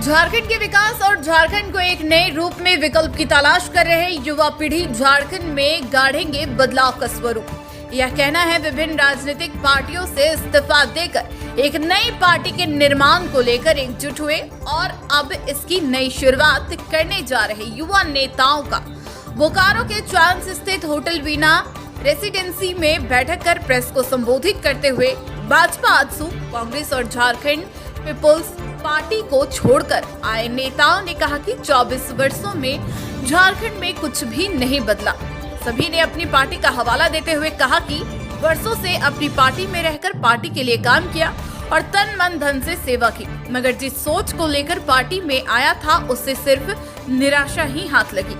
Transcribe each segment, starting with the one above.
झारखंड के विकास और झारखंड को एक नए रूप में विकल्प की तलाश कर रहे युवा पीढ़ी झारखंड में गाढ़ेंगे बदलाव का स्वरूप। यह कहना है विभिन्न राजनीतिक पार्टियों से इस्तीफा देकर एक नई पार्टी के निर्माण को लेकर एकजुट हुए और अब इसकी नई शुरुआत करने जा रहे युवा नेताओं का बोकारो के चांस स्थित होटल वीना रेसिडेंसी में बैठक कर प्रेस को संबोधित करते हुए भाजपा, आजसू, कांग्रेस और झारखंड पीपुल्स पार्टी को छोड़कर आए नेताओं ने कहा कि 24 वर्षों में झारखंड में कुछ भी नहीं बदला। सभी ने अपनी पार्टी का हवाला देते हुए कहा कि वर्षों से अपनी पार्टी में रहकर पार्टी के लिए काम किया और तन मन धन से सेवा की, मगर जिस सोच को लेकर पार्टी में आया था उससे सिर्फ निराशा ही हाथ लगी।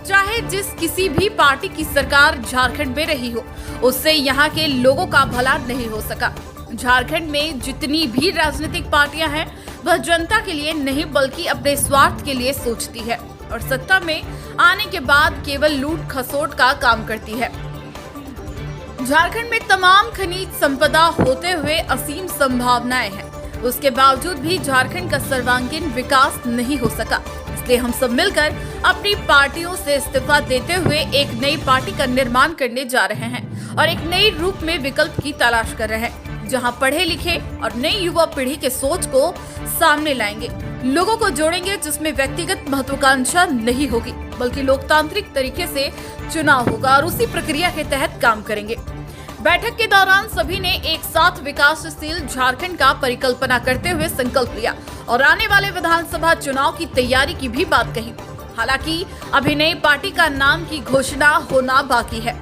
चाहे जिस किसी भी पार्टी की सरकार झारखंड में रही हो, उससे यहाँ के लोगों का भला नहीं हो सका। झारखंड में जितनी भी राजनीतिक पार्टियां हैं, वह जनता के लिए नहीं बल्कि अपने स्वार्थ के लिए सोचती है और सत्ता में आने के बाद केवल लूट खसोट का काम करती है। झारखंड में तमाम खनिज संपदा होते हुए असीम संभावनाएं हैं, उसके बावजूद भी झारखंड का सर्वांगीण विकास नहीं हो सका। इसलिए हम सब मिलकर अपनी पार्टियों से इस्तीफा देते हुए एक नई पार्टी का निर्माण करने जा रहे हैं और एक नई रूप में विकल्प की तलाश कर रहे हैं, जहां पढ़े लिखे और नई युवा पीढ़ी के सोच को सामने लाएंगे, लोगों को जोड़ेंगे, जिसमें व्यक्तिगत महत्वाकांक्षा नहीं होगी बल्कि लोकतांत्रिक तरीके से चुनाव होगा और उसी प्रक्रिया के तहत काम करेंगे। बैठक के दौरान सभी ने एक साथ विकासशील झारखंड का परिकल्पना करते हुए संकल्प लिया और आने वाले विधानसभा चुनाव की तैयारी की भी बात कही। हालांकि अभी नई पार्टी का नाम की घोषणा होना बाकी है।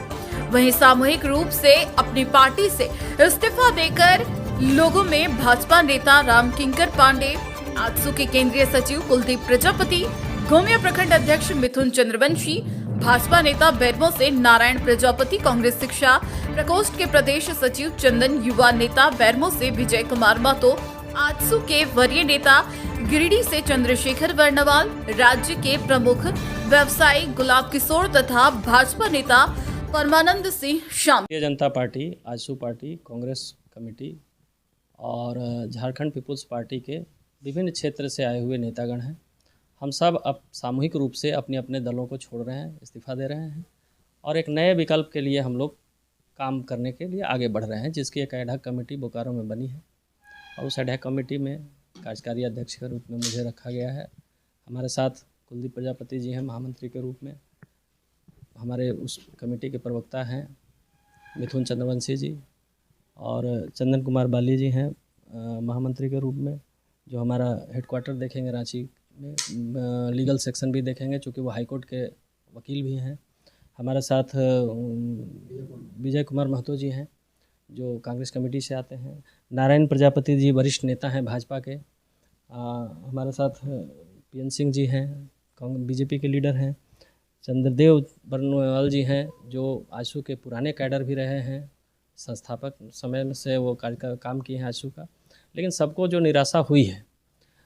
वहीं सामूहिक रूप से अपनी पार्टी से इस्तीफा देकर लोगों में भाजपा नेता रामकिंकर पांडे, आजसू के केंद्रीय सचिव कुलदीप प्रजापति, गोमिया प्रखंड अध्यक्ष मिथुन चंद्रवंशी, भाजपा नेता बैरमो से नारायण प्रजापति, कांग्रेस शिक्षा प्रकोष्ठ के प्रदेश सचिव चंदन, युवा नेता बैरमो से विजय कुमार महतो, आजसू के वरीय नेता गिरिडीह से चंद्रशेखर वर्णवाल, राज्य के प्रमुख व्यवसायी गुलाब किशोर तथा भाजपा नेता परमानंद सिंह शामिल। Bharatiya Janata party, AJSU party, Congress committee और झारखंड पीपुल्स पार्टी के विभिन्न क्षेत्र से आए हुए नेतागण हैं। हम सब अब सामूहिक रूप से अपने अपने दलों को छोड़ रहे हैं, इस्तीफा दे रहे हैं और एक नए विकल्प के लिए हम लोग काम करने के लिए आगे बढ़ रहे हैं, जिसकी एक एडहॉक कमेटी बोकारो में बनी है और उस एडहॉक कमेटी में कार्यकारी अध्यक्ष के रूप में मुझे रखा गया है। हमारे साथ कुलदीप प्रजापति जी हैं महामंत्री के रूप में, हमारे उस कमेटी के प्रवक्ता हैं मिथुन चंद्रवंशी जी और चंदन कुमार बाली जी हैं महामंत्री के रूप में, जो हमारा हेडक्वार्टर देखेंगे रांची में, लीगल सेक्शन भी देखेंगे चूँकि वो हाईकोर्ट के वकील भी हैं। हमारे साथ विजय कुमार महतो जी हैं जो कांग्रेस कमेटी से आते हैं, नारायण प्रजापति जी वरिष्ठ नेता हैं भाजपा के, हमारे साथ पीएन सिंह जी हैं बीजेपी के लीडर हैं, चंद्रदेव वर्णवाल जी हैं जो आजसू के पुराने कैडर भी रहे हैं, संस्थापक समय से वो काम किए हैं आजसू का। लेकिन सबको जो निराशा हुई है,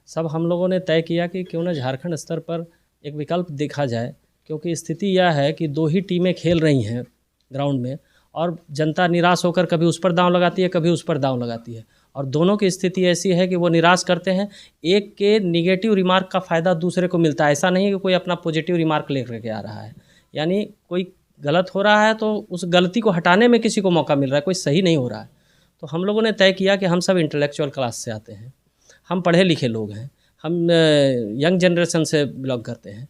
सब हम लोगों ने तय किया कि क्यों ना झारखंड स्तर पर एक विकल्प देखा जाए, क्योंकि स्थिति यह है कि दो ही टीमें खेल रही हैं ग्राउंड में और जनता निराश होकर कभी उस पर दांव लगाती है, कभी उस पर दांव लगाती है और दोनों की स्थिति ऐसी है कि वो निराश करते हैं। एक के निगेटिव रिमार्क का फ़ायदा दूसरे को मिलता है, ऐसा नहीं है कि कोई अपना पॉजिटिव रिमार्क लेकर के आ रहा है, यानी कोई गलत हो रहा है तो उस गलती को हटाने में किसी को मौका मिल रहा है, कोई सही नहीं हो रहा है। तो हम लोगों ने तय किया कि हम सब इंटेलेक्चुअल क्लास से आते हैं, हम पढ़े लिखे लोग हैं, हम यंग जनरेशन से बिलोंग करते हैं।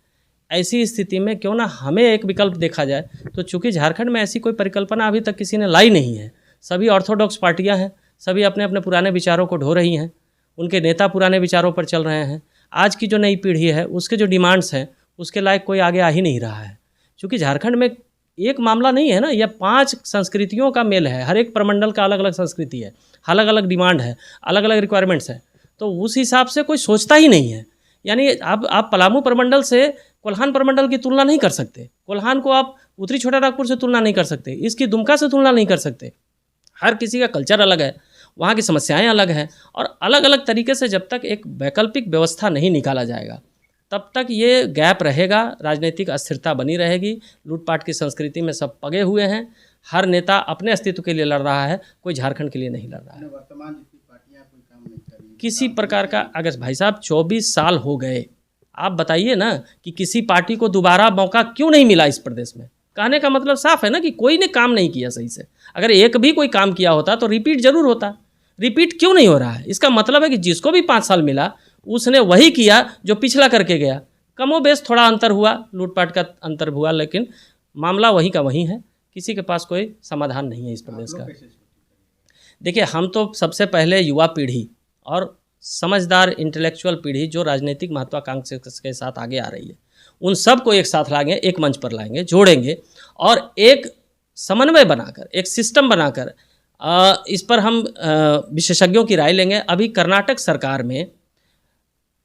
ऐसी स्थिति में क्यों ना हमें एक विकल्प देखा जाए। तो चूँकि झारखंड में ऐसी कोई परिकल्पना अभी तक किसी ने लाई नहीं है, सभी ऑर्थोडॉक्स पार्टियां हैं, सभी अपने अपने पुराने विचारों को ढो रही हैं, उनके नेता पुराने विचारों पर चल रहे हैं। आज की जो नई पीढ़ी है उसके जो डिमांड्स हैं उसके लायक कोई आगे आ ही नहीं रहा है। चूँकि झारखंड में एक मामला नहीं है ना, यह 5 संस्कृतियों का मेल है, हर एक प्रमंडल का अलग अलग संस्कृति है, अलग अलग डिमांड है, अलग अलग रिक्वायरमेंट्स है। तो उस हिसाब से कोई सोचता ही नहीं है। यानी अब आप पलामू प्रमंडल से कोल्हान प्रमंडल की तुलना नहीं कर सकते, कोल्हान को आप उत्तरी छोटा नागपुर से तुलना नहीं कर सकते, इसकी दुमका से तुलना नहीं कर सकते। हर किसी का कल्चर अलग है, वहाँ की समस्याएं अलग हैं और अलग अलग तरीके से जब तक एक वैकल्पिक व्यवस्था नहीं निकाला जाएगा तब तक ये गैप रहेगा, राजनीतिक अस्थिरता बनी रहेगी। लूटपाट की संस्कृति में सब पगे हुए हैं, हर नेता अपने अस्तित्व के लिए लड़ रहा है, कोई झारखंड के लिए नहीं लड़ रहा है। वर्तमान जितनी पार्टियां कोई काम नहीं कर रही, किसी प्रकार का, अगर भाई साहब 24 साल हो गए, आप बताइए ना कि किसी पार्टी को दोबारा मौका क्यों नहीं मिला इस प्रदेश में। कहने का मतलब साफ है ना कि कोई ने काम नहीं किया सही से। अगर एक भी कोई काम किया होता तो रिपीट जरूर होता। रिपीट क्यों नहीं हो रहा है? इसका मतलब है कि जिसको भी 5 साल मिला उसने वही किया जो पिछला करके गया। कमो बेश थोड़ा अंतर हुआ, लूटपाट का अंतर हुआ, लेकिन मामला वही का वही है। किसी के पास कोई समाधान नहीं है इस प्रदेश का। देखिए, हम तो सबसे पहले युवा पीढ़ी और समझदार इंटेलेक्चुअल पीढ़ी जो राजनीतिक महत्वाकांक्षा के साथ आगे आ रही है, उन सबको एक साथ लाएंगे, एक मंच पर लाएंगे, जोड़ेंगे और एक समन्वय बनाकर, एक सिस्टम बनाकर इस पर हम विशेषज्ञों की राय लेंगे। अभी कर्नाटक सरकार में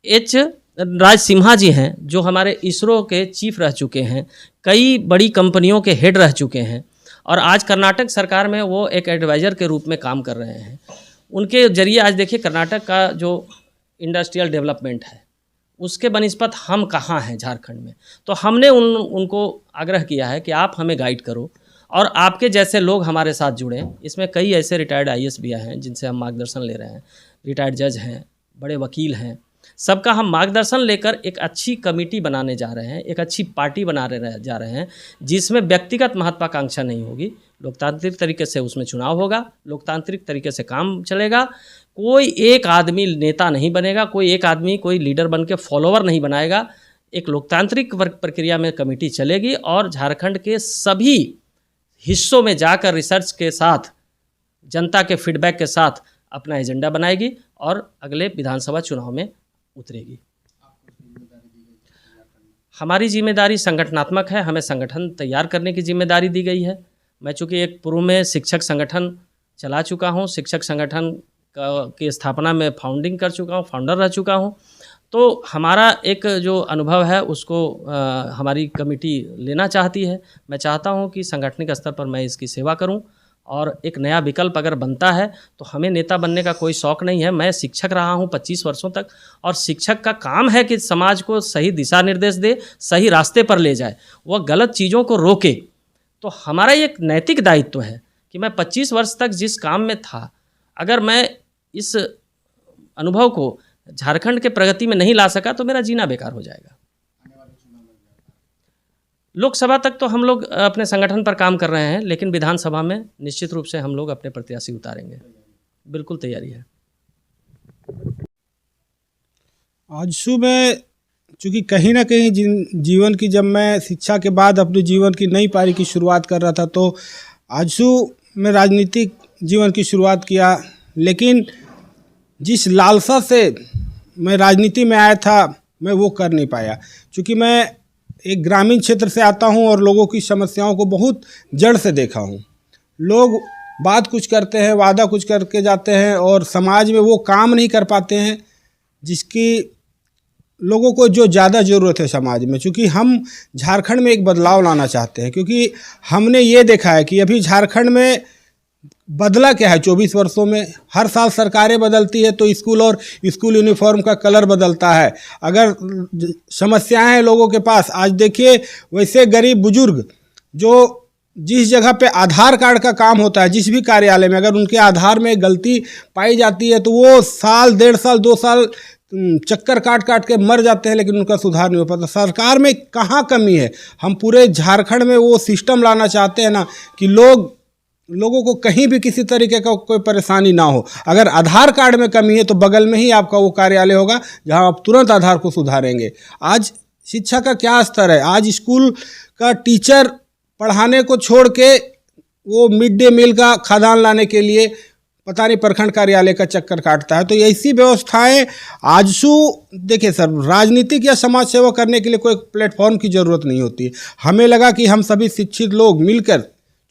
एच राज सिम्हा जी हैं, जो हमारे इसरो के चीफ रह चुके हैं, कई बड़ी कंपनियों के हेड रह चुके हैं और आज कर्नाटक सरकार में वो एक एडवाइज़र के रूप में काम कर रहे हैं। उनके जरिए आज देखिए कर्नाटक का जो इंडस्ट्रियल डेवलपमेंट है उसके बनिस्पत हम कहाँ हैं झारखंड में। तो हमने उनको आग्रह किया है कि आप हमें गाइड करो और आपके जैसे लोग हमारे साथ जुड़ें। इसमें कई ऐसे रिटायर्ड IAS भी हैं जिनसे हम मार्गदर्शन ले रहे हैं, रिटायर्ड जज हैं, बड़े वकील हैं, सबका हम मार्गदर्शन लेकर एक अच्छी कमेटी बनाने जा रहे हैं, एक अच्छी पार्टी जा रहे हैं जिसमें व्यक्तिगत महत्वाकांक्षा नहीं होगी। लोकतांत्रिक तरीके से उसमें चुनाव होगा, लोकतांत्रिक तरीके से काम चलेगा। कोई एक आदमी नेता नहीं बनेगा, कोई एक आदमी कोई लीडर बन के फॉलोवर नहीं बनाएगा। एक लोकतांत्रिक प्रक्रिया में कमेटी चलेगी और झारखंड के सभी हिस्सों में जाकर रिसर्च के साथ, जनता के फीडबैक के साथ अपना एजेंडा बनाएगी और अगले विधानसभा चुनाव में उतरेगी। हमारी जिम्मेदारी संगठनात्मक है, हमें संगठन तैयार करने की जिम्मेदारी दी गई है। मैं चूँकि एक पूर्व में शिक्षक संगठन चला चुका हूँ, शिक्षक संगठन की स्थापना में फाउंडिंग कर चुका हूँ, फाउंडर रह चुका हूँ, तो हमारा एक जो अनुभव है उसको हमारी कमेटी लेना चाहती है। मैं चाहता हूँ कि सांगठनिक स्तर पर मैं इसकी सेवा करूँ और एक नया विकल्प अगर बनता है तो हमें नेता बनने का कोई शौक़ नहीं है। मैं शिक्षक रहा हूँ 25 वर्षों तक और शिक्षक का काम है कि समाज को सही दिशा निर्देश दे, सही रास्ते पर ले जाए, वह गलत चीज़ों को रोके। तो हमारा एक नैतिक दायित्व है कि मैं 25 वर्ष तक जिस काम में था, अगर मैं इस अनुभव को झारखंड के प्रगति में नहीं ला सका तो मेरा जीना बेकार हो जाएगा। लोकसभा तक तो हम लोग अपने संगठन पर काम कर रहे हैं, लेकिन विधानसभा में निश्चित रूप से हम लोग अपने प्रत्याशी उतारेंगे, बिल्कुल तैयारी है। आजसू में चूँकि कहीं ना कहीं जीवन की, जब मैं शिक्षा के बाद अपने जीवन की नई पारी की शुरुआत कर रहा था तो आजसू में राजनीतिक जीवन की शुरुआत किया, लेकिन जिस लालसा से मैं राजनीति में आया था मैं वो कर नहीं पाया। क्योंकि मैं एक ग्रामीण क्षेत्र से आता हूं और लोगों की समस्याओं को बहुत जड़ से देखा हूं। लोग बात कुछ करते हैं, वादा कुछ करके जाते हैं और समाज में वो काम नहीं कर पाते हैं जिसकी लोगों को जो ज़्यादा ज़रूरत है समाज में। क्योंकि हम झारखंड में एक बदलाव लाना चाहते हैं, क्योंकि हमने ये देखा है कि अभी झारखंड में बदला क्या है 24 वर्षों में। हर साल सरकारें बदलती है तो स्कूल और स्कूल यूनिफॉर्म का कलर बदलता है। अगर समस्याएं हैं लोगों के पास, आज देखिए वैसे गरीब बुजुर्ग जो जिस जगह पे आधार कार्ड का काम होता है, जिस भी कार्यालय में अगर उनके आधार में गलती पाई जाती है तो वो साल, 1.5 साल, 2 साल चक्कर काट काट के मर जाते हैं, लेकिन उनका सुधार नहीं हो पाता। सरकार में कहाँ कमी है? हम पूरे झारखंड में वो सिस्टम लाना चाहते हैं ना कि लोगों को कहीं भी किसी तरीके का कोई परेशानी ना हो। अगर आधार कार्ड में कमी है तो बगल में ही आपका वो कार्यालय होगा जहां आप तुरंत आधार को सुधारेंगे। आज शिक्षा का क्या स्तर है? आज स्कूल का टीचर पढ़ाने को छोड़ के वो मिड डे मील का खाद्यान्न लाने के लिए पता नहीं प्रखंड कार्यालय का चक्कर काटता है। तो ऐसी व्यवस्थाएं आजसू देखिए सर, राजनीतिक या समाज सेवा करने के लिए कोई प्लेटफॉर्म की ज़रूरत नहीं होती। हमें लगा कि हम सभी शिक्षित लोग मिलकर,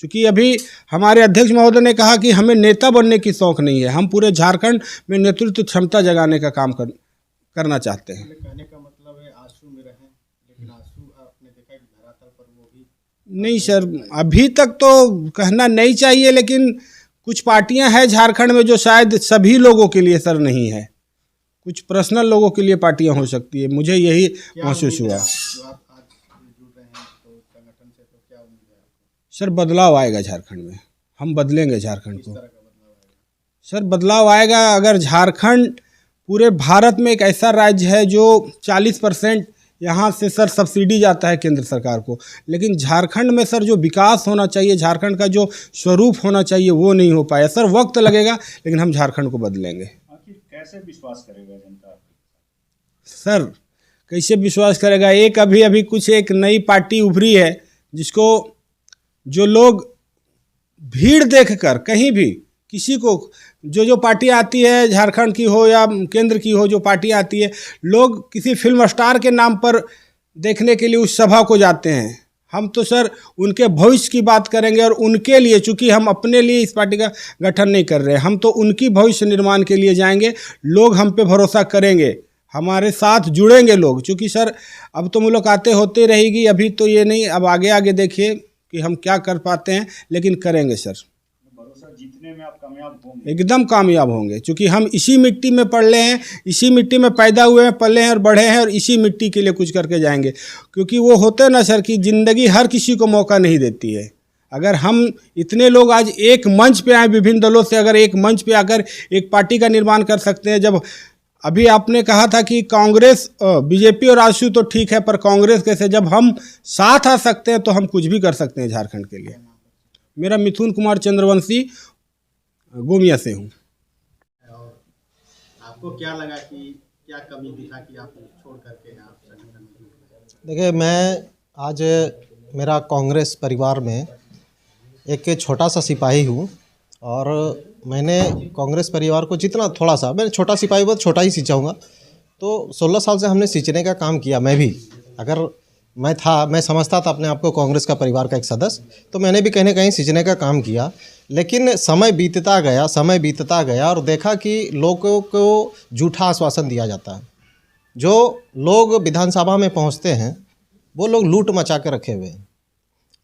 क्योंकि अभी हमारे अध्यक्ष महोदय ने कहा कि हमें नेता बनने की शौक़ नहीं है, हम पूरे झारखंड में नेतृत्व क्षमता जगाने का काम करना चाहते हैं। कहने का मतलब है आंसू में रहें, लेकिन आंसू आपने देखा कि धरातल पर वो भी नहीं सर, अभी तक तो कहना नहीं चाहिए, लेकिन कुछ पार्टियां हैं झारखंड में जो शायद सभी लोगों के लिए सर नहीं है, कुछ पर्सनल लोगों के लिए पार्टियां हो सकती है। मुझे यही महसूस हुआ। सर बदलाव आएगा झारखंड में, हम बदलेंगे झारखंड को। सर बदलाव आएगा अगर झारखंड पूरे भारत में एक ऐसा राज्य है जो 40% यहाँ से सर सब्सिडी जाता है केंद्र सरकार को, लेकिन झारखंड में सर जो विकास होना चाहिए, झारखंड का जो स्वरूप होना चाहिए वो नहीं हो पाया। सर वक्त लगेगा, लेकिन हम झारखंड को बदलेंगे। आखिर कैसे विश्वास करेगा जनता? सर कैसे विश्वास करेगा? अभी कुछ एक नई पार्टी उभरी है जिसको जो लोग भीड़ देखकर कहीं भी किसी को जो पार्टी आती है, झारखंड की हो या केंद्र की हो, जो पार्टी आती है, लोग किसी फिल्म स्टार के नाम पर देखने के लिए उस सभा को जाते हैं। हम तो सर उनके भविष्य की बात करेंगे और उनके लिए, चूंकि हम अपने लिए इस पार्टी का गठन नहीं कर रहे, हम तो उनकी भविष्य निर्माण के लिए जाएंगे। लोग हम पे भरोसा करेंगे, हमारे साथ जुड़ेंगे लोग। चूँकि सर अब तो मुलाकातें होती रहेगी, अभी तो ये नहीं, अब आगे आगे देखिए कि हम क्या कर पाते हैं, लेकिन करेंगे सर। भरोसा जीतने में आप कामयाब होंगे? एकदम कामयाब होंगे, क्योंकि हम इसी मिट्टी में पले हैं, इसी मिट्टी में पैदा हुए हैं, पले हैं और बढ़े हैं, और इसी मिट्टी के लिए कुछ करके जाएंगे। क्योंकि वो होते ना सर कि ज़िंदगी हर किसी को मौका नहीं देती है। अगर हम इतने लोग आज एक मंच पे आए विभिन्न दलों से, अगर एक मंच पे आकर एक पार्टी का निर्माण कर सकते हैं। जब अभी आपने कहा था कि कांग्रेस, बीजेपी और आजसू तो ठीक है, पर कांग्रेस कैसे, जब हम साथ आ सकते हैं तो हम कुछ भी कर सकते हैं झारखंड के लिए। मेरा मिथुन कुमार चंद्रवंशी, गोमिया से हूँ। और आपको क्या लगा कि क्या कमी दिखा कि आप छोड़ करके आप संगठन में जुड़ गए? देखिए, मैं आज मेरा कांग्रेस परिवार में एक छोटा सा सिपाही हूँ, और मैंने कांग्रेस परिवार को जितना थोड़ा सा, मैं छोटा सिपाही बहुत छोटा ही सिंचाऊँगा, तो 16 साल से हमने सींचने का काम किया। मैं भी, अगर मैं समझता था अपने आप को कांग्रेस का परिवार का एक सदस्य, तो मैंने भी कहीं ना कहीं सींचने का काम किया। लेकिन समय बीतता गया और देखा कि लोगों को झूठा आश्वासन दिया जाता है। जो लोग विधानसभा में पहुंचते हैं वो लोग लूट मचा के रखे हुए हैं।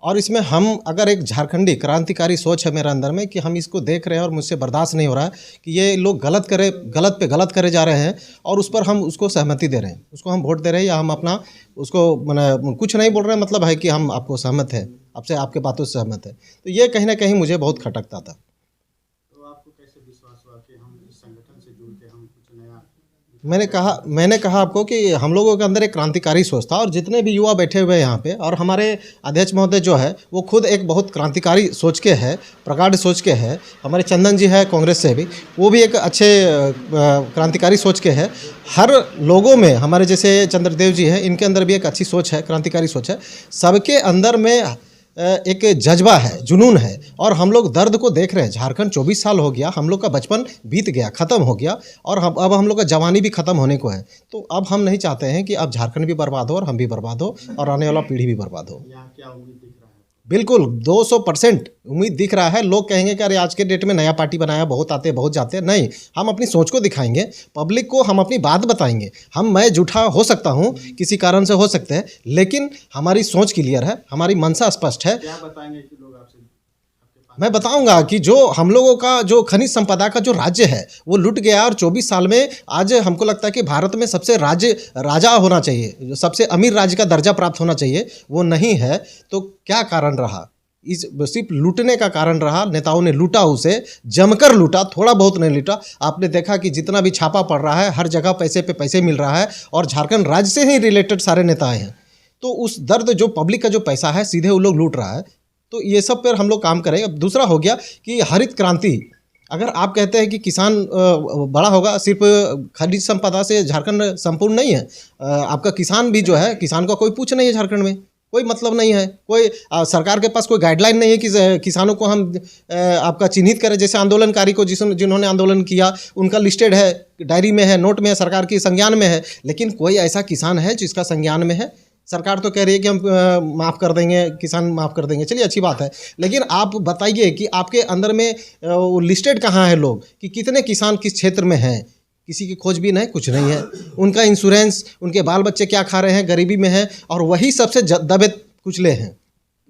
और इसमें हम, अगर एक झारखंडी क्रांतिकारी सोच है मेरे अंदर में कि हम इसको देख रहे हैं और मुझसे बर्दाश्त नहीं हो रहा है कि ये लोग गलत पे गलत करे जा रहे हैं, और उस पर हम उसको सहमति दे रहे हैं, उसको हम वोट दे रहे हैं, या हम अपना उसको मैंने कुछ नहीं बोल रहे हैं, मतलब है कि हम आपको सहमत है, आपसे आपके बातों से सहमत है। तो ये कहीं ना कहीं मुझे बहुत खटकता था। तो आपको कैसे विश्वास हुआ कि हम इस संगठन से जुड़ के हम कुछ नया? मैंने कहा आपको कि हम लोगों के अंदर एक क्रांतिकारी सोच था, और जितने भी युवा बैठे हुए हैं यहाँ पे, और हमारे अध्यक्ष महोदय जो है वो खुद एक बहुत क्रांतिकारी सोच के है, प्रगाढ़ सोच के है। हमारे चंदन जी है कांग्रेस से भी, वो भी एक अच्छे क्रांतिकारी सोच के है। हर लोगों में, हमारे जैसे चंद्रदेव जी हैं, इनके अंदर भी एक अच्छी सोच है, क्रांतिकारी सोच है। सबके अंदर में एक जज्बा है, जुनून है, और हम लोग दर्द को देख रहे हैं। झारखंड 24 साल हो गया, हम लोग का बचपन बीत गया, ख़त्म हो गया, और अब हम लोग का जवानी भी ख़त्म होने को है। तो अब हम नहीं चाहते हैं कि अब झारखंड भी बर्बाद हो और हम भी बर्बाद हो और आने वाला पीढ़ी भी बर्बाद हो। यहाँ क्या उम्मीद दिख रहा है? बिल्कुल 200% उम्मीद दिख रहा है। लोग कहेंगे कि अरे आज के डेट में नया पार्टी बनाया, बहुत आते बहुत जाते हैं। नहीं, हम अपनी सोच को दिखाएंगे, पब्लिक को हम अपनी बात बताएंगे। मैं झूठा हो सकता हूँ, किसी कारण से हो सकते हैं, लेकिन हमारी सोच क्लियर है, हमारी मंशा स्पष्ट है। क्या बताएंगे कि लोग आपसे आपके पास? मैं बताऊंगा कि जो हम लोगों का जो खनिज संपदा का जो राज्य है वो लुट गया, और 24 साल में आज हमको लगता है कि भारत में सबसे राजा होना चाहिए, जो सबसे अमीर राज्य का दर्जा प्राप्त होना चाहिए, वो नहीं है। तो क्या कारण रहा? इस सिर्फ लूटने का कारण रहा। नेताओं ने लूटा, उसे जमकर लूटा, थोड़ा बहुत नहीं लूटा। आपने देखा कि जितना भी छापा पड़ रहा है, हर जगह पैसे पे पैसे मिल रहा है, और झारखंड राज्य से ही रिलेटेड सारे नेता हैं। तो उस दर्द, जो पब्लिक का जो पैसा है, सीधे वो लोग लूट रहा है। तो ये सब पर हम लोग काम करेंगे। अब दूसरा हो गया कि हरित क्रांति, अगर आप कहते हैं कि किसान बड़ा होगा, सिर्फ खनिज संपदा से झारखंड संपूर्ण नहीं है। आपका किसान भी जो है, किसान का कोई पूछ नहीं है झारखंड में, कोई मतलब नहीं है, कोई सरकार के पास कोई गाइडलाइन नहीं है कि किसानों को हम आपका चिन्हित करें। जैसे आंदोलनकारी को जिन्होंने आंदोलन किया, उनका लिस्टेड है, डायरी में है, नोट में है, सरकार की संज्ञान में है, लेकिन कोई ऐसा किसान है जिसका संज्ञान में है? सरकार तो कह रही है कि हम माफ़ कर देंगे, किसान माफ़ कर देंगे, चलिए अच्छी बात है, लेकिन आप बताइए कि आपके अंदर में वो लिस्टेड कहाँ है लोग, कि कितने किसान किस क्षेत्र में हैं? किसी की खोजबीन है? कुछ नहीं है। उनका इंश्योरेंस, उनके बाल बच्चे क्या खा रहे हैं, गरीबी में है, और वही सबसे दबे कुचले हैं।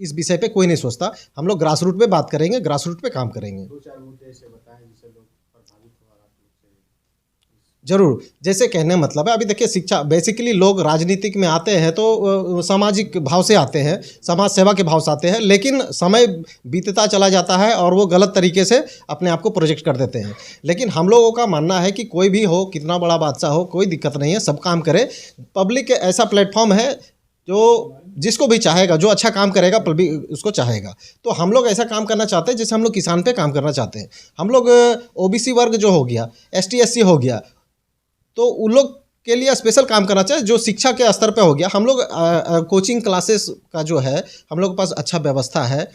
इस विषय पे कोई नहीं सोचता। हम लोग ग्रास रूट पे बात करेंगे, ग्रास रूट पे काम करेंगे। 2-4 मुद्दे ऐसे बताएं जिससे लोग प्रभावित हो। जरूर, जैसे कहने का मतलब है, अभी देखिए शिक्षा बेसिकली लोग राजनीतिक में आते हैं तो सामाजिक भाव से आते हैं, समाज सेवा के भाव से आते हैं, लेकिन समय बीतता चला जाता है और वो गलत तरीके से अपने आप को प्रोजेक्ट कर देते हैं। लेकिन हम लोगों का मानना है कि कोई भी हो, कितना बड़ा बादशाह हो, कोई दिक्कत नहीं है, सब काम करे। पब्लिक ऐसा प्लेटफॉर्म है जो जिसको भी चाहेगा, जो अच्छा काम करेगा पब्लिक उसको चाहेगा। तो हम लोग ऐसा काम करना चाहते हैं जैसे हम लोग किसान पे काम करना चाहते हैं। हम लोग ओबीसी वर्ग जो हो गया, एसटी एससी हो गया, तो उन लोग के लिए स्पेशल काम करना चाहिए। जो शिक्षा के स्तर पे हो गया, हम लोग कोचिंग क्लासेस का जो है हम लोग के पास अच्छा व्यवस्था है।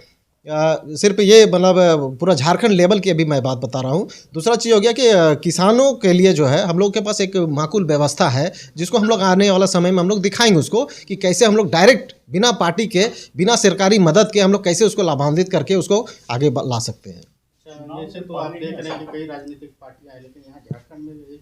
सिर्फ ये मतलब पूरा झारखंड लेवल की अभी मैं बात बता रहा हूँ। दूसरा चीज़ हो गया कि किसानों के लिए जो है हम लोग के पास एक माकूल व्यवस्था है, जिसको हम लोग आने वाला समय में हम लोग दिखाएंगे उसको कि कैसे हम लोग डायरेक्ट बिना पार्टी के, बिना सरकारी मदद के हम लोग कैसे उसको लाभान्वित करके उसको आगे ला सकते हैं। जैसे तो आप देख रहे हैं कि कई राजनीतिक पार्टियां हैं, लेकिन यहाँ झारखंड में एक